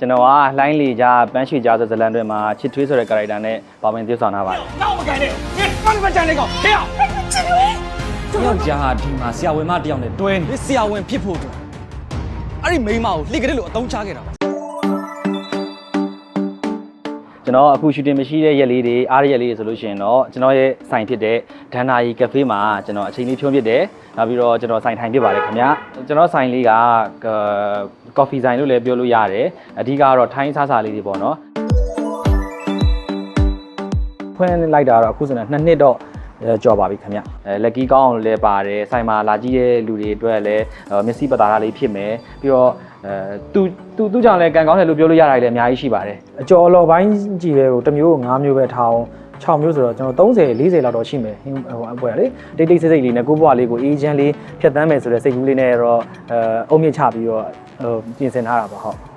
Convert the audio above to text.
ကျွန်တော်ကလှိုင်းလီကြားပန်းရွှေကြားဆိုဇလန်တွေမှာချစ်ထွေးဆိုတဲ့ character နဲ့ပါဝင်သရုပ်ဆောင်ထားပါတယ်။နောက်မကန်နဲ့။ဒီဘာမှမကြမ်းနေကောင်။ဟေ့အောင်။ချစ်တယ်။ယောက်ျားဟာဒီမှာဆရာဝန်မတယောက်နဲ့တွဲနေဆရာဝန်ဖြစ်ဖို့အတွက်အဲ့ဒီမိန်းမကိုလှိကတဲ့လို့အသုံးချခဲ့တာပါကျွန်တော်အခု shooting မရှိတဲ့ရက်လေးတွေအားရရက်လေးတွေဆိုလို့ရှိရင်တော့ကျွန်တော်ရဲ့ဆိုင်ဖြစ်တဲ့ဒန်နာရီကဖေးမှာကျွန်တော်အချိန်လေးဖြုံးဖြစ်တယ်နောက်ပြီးတော့ကျွန်တော်ဆိုင်ထိုင်ဖြစ်ပါတယ်ခင်ဗျာကျွန်တော်ဆိုင်လေးက coffee ဆိုင်လို့လည်းပြောလို့ရတယ်အဓိကတော့ထိုင်းစားစာလေးတွေပေါ့နော်ဖွင့်လိုက်တာတော့အခုဆိုရင်2နှစ်တော့ကြော်ပါပြီခင်ဗျလက်ကြီးကောင်းအောင်လည်းပါတယ်ဆိုင်မှာလာကြည့်တဲ့လူတွေအတွက်လည်းမျက်စိပတာရလေးဖြစ်မယ်ပြီးတော့သူကြောင့်လည်းကန်ကောင်းတယ်လို့ပြောလို့ရတာလည်းအများကြီးရှိပါတယ်အကျော်လော်ပိုင်းကြည့်ရဲကိုတစ်မျိုးကို9မျိုးပဲထားအောင်6မျိုးဆိုတော့ကျွန်တော်30 40လောက်တော့ရှိမယ်ဟိုအပွဲလေတိတ်တိတ်ဆိတ်ဆိတ်လေးနဲ့ကိုယ့်ဘဝလေးကိုအေးချမ်းလေးဖြတ်သန်းမယ်ဆိုတဲ့စိတ်ကူးလေးနဲ့တော့အုံမြင့်ချပြီးတော့ပြင်ဆင်ထားတာပါဟုတ်